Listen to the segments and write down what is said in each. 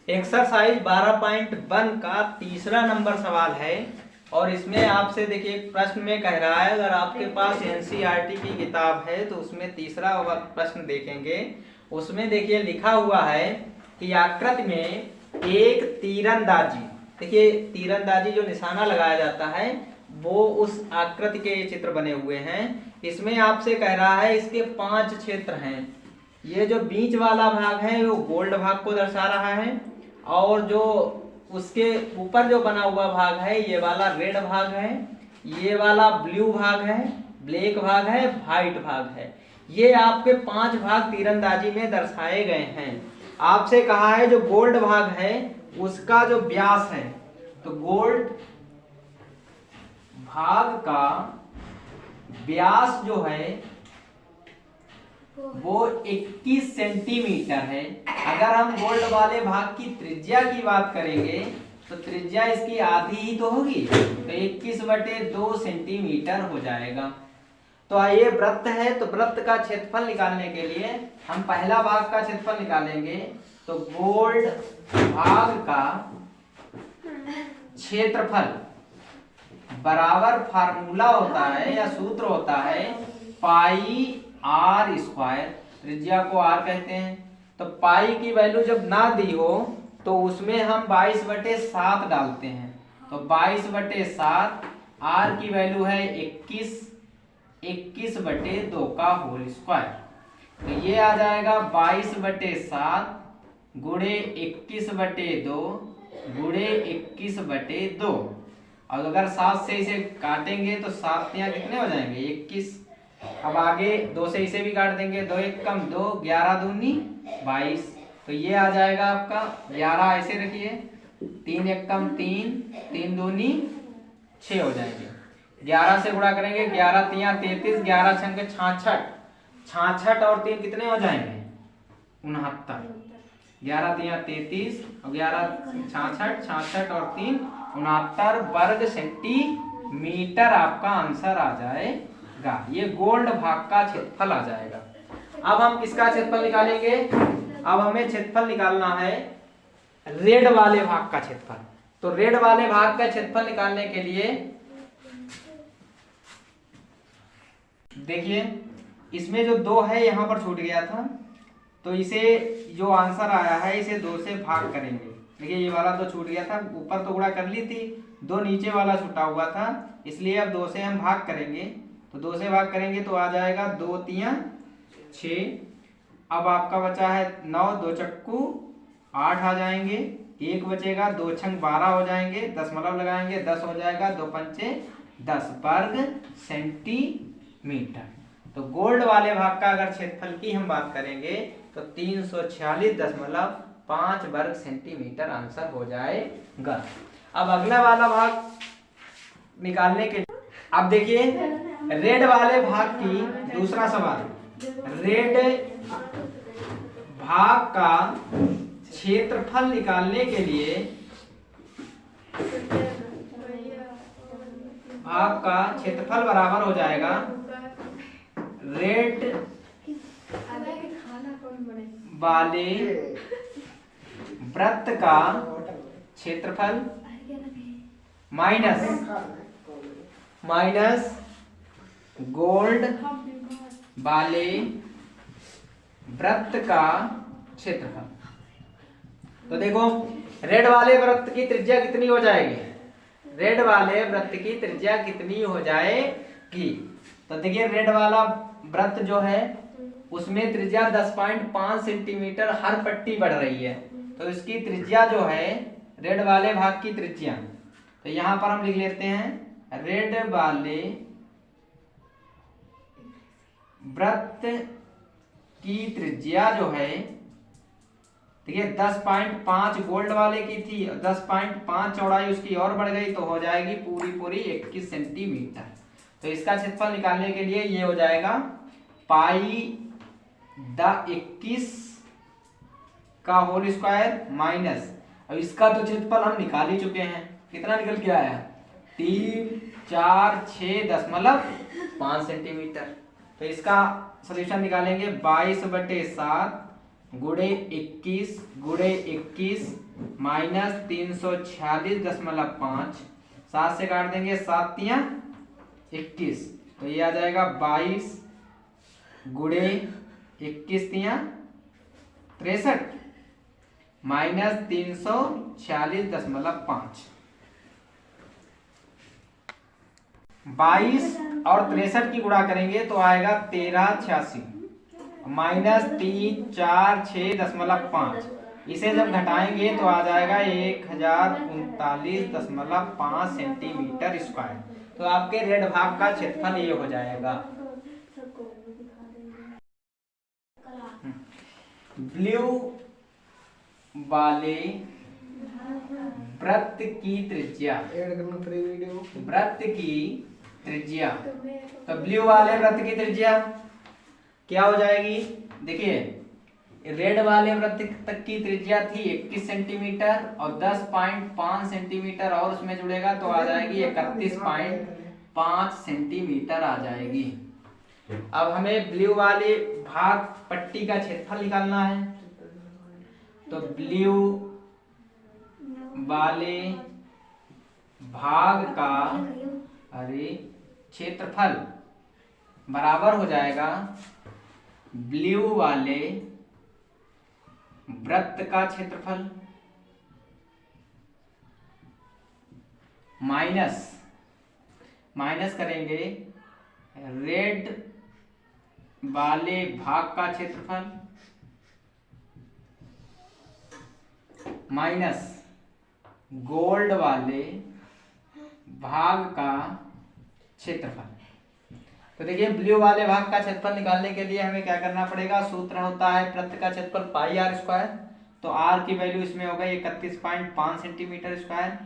Exercise 12.1 का तीसरा number सवाल है और इसमें आपसे देखिए एक प्रश्न में कह रहा है, अगर आपके पास एनसीईआरटी की किताब है तो उसमें तीसरा प्रश्न देखेंगे। उसमें देखिए लिखा हुआ है कि आकृति में एक तीरंदाजी, देखिए तीरंदाजी जो निशाना लगाया जाता है वो उस आकृति के चित्र बने हुए हैं। इसमें आपसे कह रहा है इसके 5 क्षेत्र हैं। ये जो बीच वाला भाग है वो गोल्ड भाग को दर्शा रहा है और जो उसके ऊपर जो बना हुआ भाग है ये वाला रेड भाग है, ये वाला ब्लू भाग है, ब्लैक भाग है, व्हाइट भाग है। ये आपके 5 भाग तीरंदाजी में दर्शाए गए हैं। आपसे कहा है जो गोल्ड भाग है उसका जो व्यास है, तो गोल्ड भाग का व्यास जो है वो 21 सेंटीमीटर है। अगर हम गोल्ड वाले भाग की त्रिज्या की बात करेंगे तो त्रिज्या इसकी आधी ही तो होगी, तो 21/2 सेंटीमीटर हो जाएगा। तो आइए वृत्त है तो वृत्त का क्षेत्रफल निकालने के लिए हम पहला भाग का क्षेत्रफल निकालेंगे। तो गोल्ड भाग का क्षेत्रफल बराबर फार्मूला होता है या सूत्र होता है पाई आर स्क्वायर, त्रिज्या को आर कहते हैं। तो पाई की वैल्यू जब ना दी हो तो उसमें हम 22/7 डालते हैं, तो 22/7, आर की वैल्यू है 21/2 का होल स्क्वायर। तो ये आ जाएगा 22/7 गुणे 21/2 गुणे 21/2। और अगर 7 से इसे काटेंगे तो 7 यहाँ कितने हो जाएंगे 21। अब आगे 2 से इसे भी काट देंगे, 2 1 कम 2, 11 दूनी 22। तो ये आ जाएगा आपका 11, ऐसे रखिए, 3 1 कम 3, 3 दूनी 6 हो जाएंगे। 11 से गुणा करेंगे, 11 3 33, 11 छंग 66, 66 और 3 कितने हो जाएंगे 69। 11 3 33 और 11 66, 66 और 3 69 वर्ग सेंटीमीटर आपका आंसर आ जाएगा। ये गोल्ड भाग का क्षेत्रफल आ जाएगा। अब हम किसका क्षेत्रफल निकालेंगे? अब हमें क्षेत्रफल निकालना है रेड वाले भाग का क्षेत्रफल। तो रेड वाले भाग का क्षेत्रफल निकालने के लिए देखिए इसमें जो 2 है यहाँ पर छूट गया था, तो इसे जो आंसर आया है इसे 2 से भाग करेंगे। देखिए ये वाला 2 छूट गया था, ऊपर तो गुणा कर ली थी, 2 नीचे वाला छूटा हुआ था, इसलिए अब 2 से हम भाग करेंगे। तो 2 से भाग करेंगे तो आ जाएगा 2 3 6। अब आपका बचा है 9, 2 चक्कू 8 आ जाएंगे, 1 बचेगा, 2 छंग 12 हो जाएंगे, दशमलव लगाएंगे 10 हो जाएगा, 2 पंचे 10 वर्ग सेंटीमीटर। तो गोल्ड वाले भाग का अगर क्षेत्रफल की हम बात करेंगे तो 346.5 वर्ग सेंटीमीटर आंसर हो जाएगा। अब अगला वाला भाग निकालने के लिए अब देखिए रेड वाले भाग की दूसरा सवाल, रेड भाग का क्षेत्रफल निकालने के लिए भाग का क्षेत्रफल बराबर हो जाएगा रेड वाले वृत्त का क्षेत्रफल माइनस गोल्ड वाले वृत्त का क्षेत्रफल। तो देखो रेड वाले वृत्त की त्रिज्या कितनी हो जाएगी, रेड वाले वृत्त की त्रिज्या कितनी हो जाएगी? तो देखिए रेड वाला वृत्त जो है उसमें त्रिज्या 10.5 सेंटीमीटर हर पट्टी बढ़ रही है, तो इसकी त्रिज्या जो है रेड वाले भाग की त्रिज्या, तो यहां पर हम लिख लेते हैं रेड वाले वृत्त की त्रिज्या जो है, देखिए 10.5 गोल्ड वाले की थी, 10.5 चौड़ाई उसकी और बढ़ गई तो हो जाएगी पूरी 21 सेंटीमीटर। तो इसका क्षेत्रफल निकालने के लिए ये हो जाएगा पाई 21 का होल स्क्वायर माइनस, अब इसका तो क्षेत्रफल हम निकाल ही चुके हैं, कितना निकल के आया 3 4 6.5 सेंटीमीटर। तो इसका सॉल्यूशन निकालेंगे 22/7 गुणे 21 माइनस 346.5, 7 से काट देंगे, 7 तियां 21, तो ये आ जाएगा 22 गुणे 21 तियां 63 माइनस 346.5। 22 और 63 की गुणा करेंगे तो आएगा 1386 माइनस 346.5। इसे जब घटाएंगे तो आ जाएगा 1039.5 सेंटीमीटर स्क्वायर। तो आपके रेड भाग का क्षेत्रफल ये हो जाएगा। ब्लू वाले वृत्त की त्रिज्या, वृत्त की त्रिज्या, तो ब्लू वाले वृत्त की त्रिज्या क्या हो जाएगी? देखिए, रेड वाले वृत्त तक की त्रिज्या थी 21 सेंटीमीटर और 10.5 सेंटीमीटर और उसमें जुड़ेगा तो आ जाएगी 31.5 सेंटीमीटर आ जाएगी। अब हमें ब्लू वाले भाग पट्टी का क्षेत्रफल निकालना है, तो ब्लू वाले भाग का क्षेत्रफल बराबर हो जाएगा ब्लू वाले वृत्त का क्षेत्रफल माइनस करेंगे रेड वाले भाग का क्षेत्रफल माइनस गोल्ड वाले भाग का क्षेत्रफल। तो देखिए, ब्लू वाले भाग का क्षेत्रफल निकालने के लिए हमें क्या करना पड़ेगा? सूत्र होता है वृत्त का क्षेत्रफल पाई आर स्क्वायर, तो आर की वैल्यू इसमें हो गई 31.5 सेंटीमीटर स्क्वायर।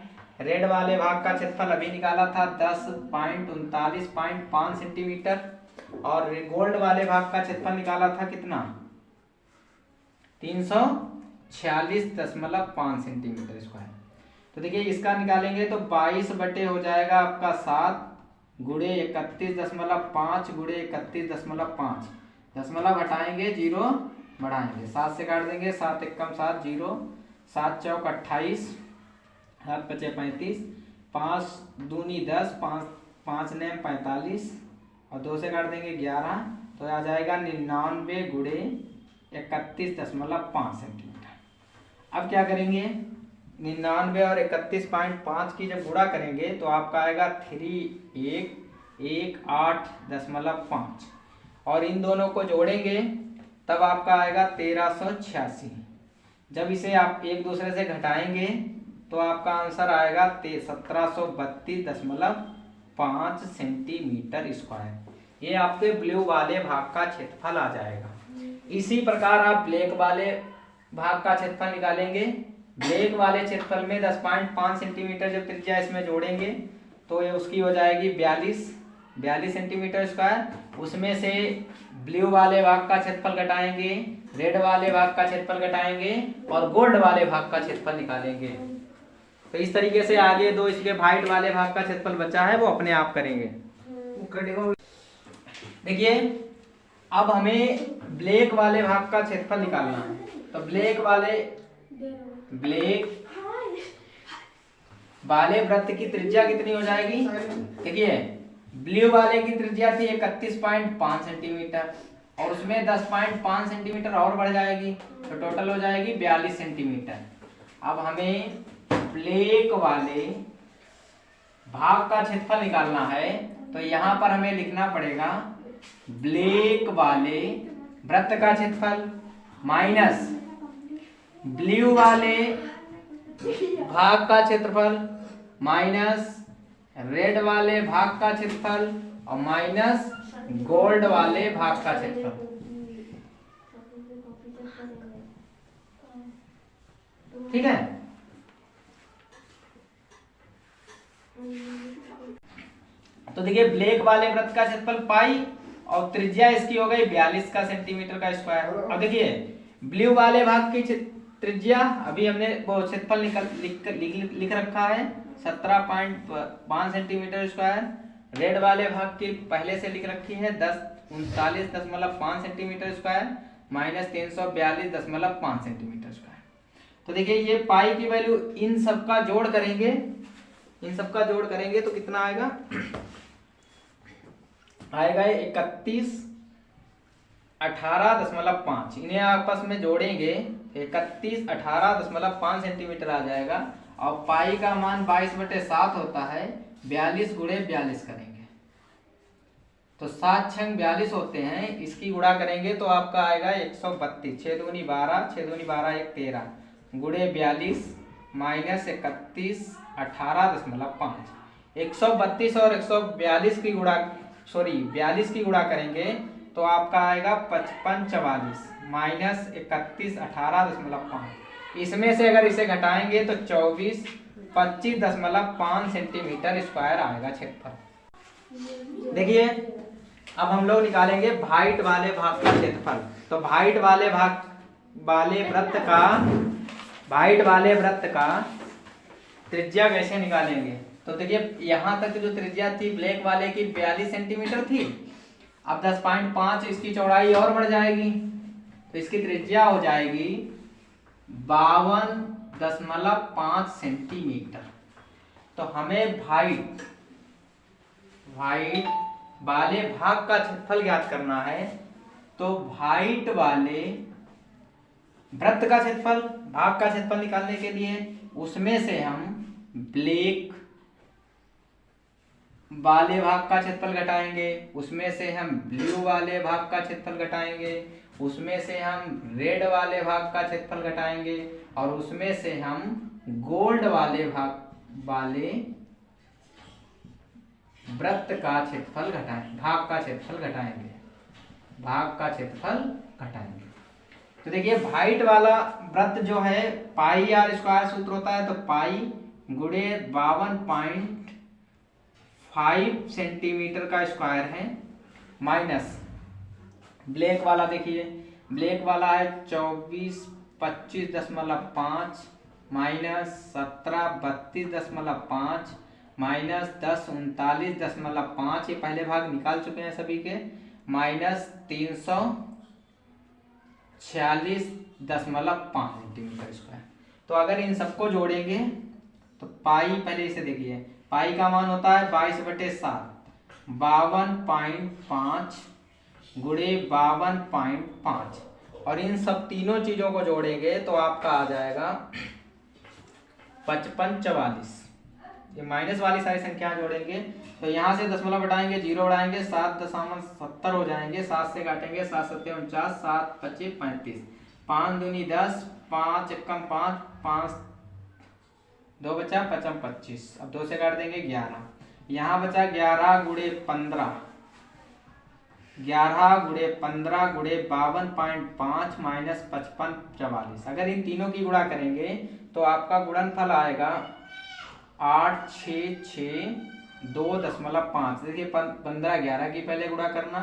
रेड वाले भाग का क्षेत्रफल अभी निकाला था 10.39.5 सेंटीमीटर और गोल्ड वाले भाग का क्षेत्रफल निकाला था कितना? 346.5 सेंटीमीटर स्क्वायर। तो देखिए, इसका निकालेंगे तो 22 बटे हो जाएगा आपका 7 गुणे 31.5 गुणे 31.5, दशमलव घटाएंगे, 0 बढ़ाएंगे, 7 से काट देंगे, 7 एकम 7, 0, 7 चौक 28, 7 पचे 35, 5 दूनी 10, 5 नेम 45 और 2 से काट देंगे 11, तो आ जाएगा 99 गुणे 31.5 सेंटीमीटर। अब क्या करेंगे? 99 और 31.5 की जब गुणा करेंगे तो आपका आएगा 3118.5 और इन दोनों को जोड़ेंगे तब आपका आएगा 1386। जब इसे आप एक दूसरे से घटाएंगे तो आपका आंसर आएगा 1732.5 सेंटीमीटर स्क्वायर। ये आपके ब्लू वाले भाग का क्षेत्रफल आ जाएगा। इसी प्रकार आप ब्लैक वाले भाग का क्षेत्रफल निकालेंगे। ब्लैक वाले क्षेत्रफल में 10.5 सेंटीमीटर जब त्रिज्या इसमें जोड़ेंगे तो ये उसकी हो जाएगी 42 सेंटीमीटर स्क्वायर। उसमें से ब्लू वाले भाग का क्षेत्रफल घटाएंगे, रेड वाले भाग का क्षेत्रफल घटाएंगे और गोल्ड वाले भाग का क्षेत्रफल निकालेंगे। तो इस तरीके से आगे दो इसके व्हाइट वाले भाग का क्षेत्रफल बचा है वो अपने आप करेंगे। देखिए, अब हमें ब्लैक वाले भाग का क्षेत्रफल निकालना है, तो ब्लैक वाले वृत्त की त्रिज्या कितनी हो जाएगी? देखिए, ब्लू वाले की त्रिज्या थी 31.5 सेंटीमीटर और उसमें 10.5 सेंटीमीटर और बढ़ जाएगी तो टोटल हो जाएगी 42 सेंटीमीटर। अब हमें ब्लैक वाले भाग का क्षेत्रफल निकालना है, तो यहाँ पर हमें लिखना पड़ेगा ब्लैक वाले वृत्त का क्षेत्रफल माइनस ब्लू वाले भाग का क्षेत्रफल माइनस रेड वाले भाग का क्षेत्रफल और माइनस गोल्ड वाले भाग का क्षेत्रफल। ठीक है, तो देखिए ब्लैक वाले वृत्त का क्षेत्रफल पाई और त्रिज्या इसकी हो गई 42 का सेंटीमीटर का स्क्वायर। अब देखिए ब्लू वाले भाग की त्रिज्या अभी हमने वो क्षेत्रफल लिख रखा है 17.5 सेंटीमीटर स्क्वायर। रेड वाले भाग की पहले से लिख रखी है 39.5 सेंटीमीटर स्क्वायर। -342.5 centimetre square. तो देखिए ये पाई की वैल्यू इन सब का जोड़ करेंगे, तो कितना आएगा, आएगा 3118.5। इन्हें आपस में जोड़ेंगे 3118.5 सेंटीमीटर आ जाएगा। और पाई का मान 22/7 होता है, 42 गुणे 42 करेंगे तो 7 छंग 42 होते हैं। इसकी गुणा करेंगे तो आपका आएगा 132। 6 दूनी 12, 6 दूनी 12 1 13 गुणे 42 माइनस 31 18.5। 132 और 142 की गुणा 42 की गुणा करेंगे तो आपका आएगा 5544 माइनस 31 18.5। इसमें से अगर इसे घटाएंगे तो 25.5 सेंटीमीटर स्क्वायर आएगा क्षेत्रफल। देखिए अब हम लोग निकालेंगे भाइट वाले भाग का क्षेत्रफल। तो भाइट वाले वृत्त का त्रिज्या कैसे निकालेंगे, तो देखिए यहाँ तक जो त्रिज्या थी ब्लैक वाले की 42 सेंटीमीटर थी। अब 10.5 इसकी चौड़ाई और बढ़ जाएगी तो इसकी त्रिज्या हो जाएगी 52.5 सेंटीमीटर। तो हमें भाइट वाले भाग का क्षेत्रफल ज्ञात करना है। तो भाइट वाले वृत्त का क्षेत्रफल, भाग का क्षेत्रफल निकालने के लिए उसमें से हम ब्लैक वाले भाग का क्षेत्रफल घटाएंगे, उसमें से हम ब्लू वाले भाग का क्षेत्रफल घटाएंगे, उसमें से हम रेड वाले भाग का क्षेत्रफल घटाएंगे और उसमें से हम गोल्ड वाले वृत्त का क्षेत्रफल घटाएंगे, भाग का क्षेत्रफल घटाएंगे। तो देखिए भाइट वाला वृत्त जो है पाई आर स्क्वायर सूत्र होता है, तो पाई गुणे 52.5 सेंटीमीटर का स्क्वायर है माइनस ब्लैक वाला, देखिए ब्लैक वाला है 2425.5 माइनस 1732.5 माइनस 1039.5, ये पहले भाग निकाल चुके हैं सभी के, माइनस 346.5 सेंटीमीटर स्क्वायर। तो अगर इन सबको जोड़ेंगे तो पाई, पहले इसे देखिए, पाई का मान होता है 22/7, 52.5 गुणे 52.5 और इन सब तीनों चीजों को जोड़ेंगे तो आपका आ जाएगा 5544। ये माइनस वाली सारी संख्या जोड़ेंगे तो यहाँ से दशमलव हटाएंगे, 0 बढ़ाएंगे, 7.70 हो जाएंगे, 7 से काटेंगे 7 7 49, 7 25 35, 5 दूनी 10, 5 एकम 5, 5 2 बचा 55 25, अब 2 से काट देंगे 11, यहाँ बचा 11 गुणे 15, 11 गुणे 15 गुणे 52.5 माइनस 5544। अगर इन तीनों की गुणा करेंगे तो आपका गुणनफल आएगा 866.2.5। देखिए 15 11 की पहले गुणा करना,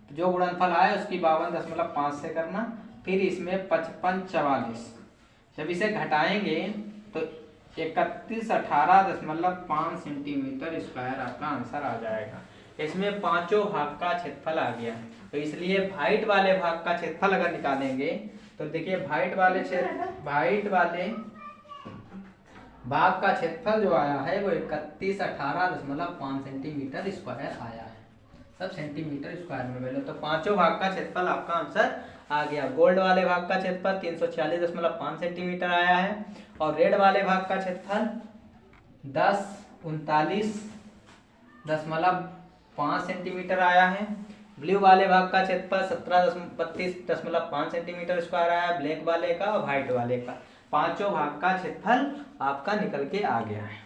तो जो गुणनफल आए उसकी 52.5 से करना, फिर इसमें 5544। जब इसे घटाएंगे तो 3118.5 सेंटीमीटर स्क्वायर आपका आंसर आ जाएगा। इसमें पांचों भाग का क्षेत्रफल आ गया। तो इसलिए भाइट वाले भाग का क्षेत्रफल अगर निकालेंगे तो देखिए भाइट वाले भाग का क्षेत्रफल जो आया है वो 3118.5 सेंटीमीटर स्क्वायर आया है, सब सेंटीमीटर स्क्वायर में मिले। तो पांचों भाग का क्षेत्रफल आपका आंसर आ गया। गोल्ड वाले भाग का क्षेत्रफल 346.5 सेंटीमीटर आया है और रेड वाले भाग का क्षेत्रफल 1039.5 सेंटीमीटर आया है। ब्लू वाले भाग का क्षेत्रफल 1732.5 सेंटीमीटर स्क्वायर आया है, ब्लैक वाले का और व्हाइट वाले का। पांचों भाग का क्षेत्रफल आपका निकल के आ गया है।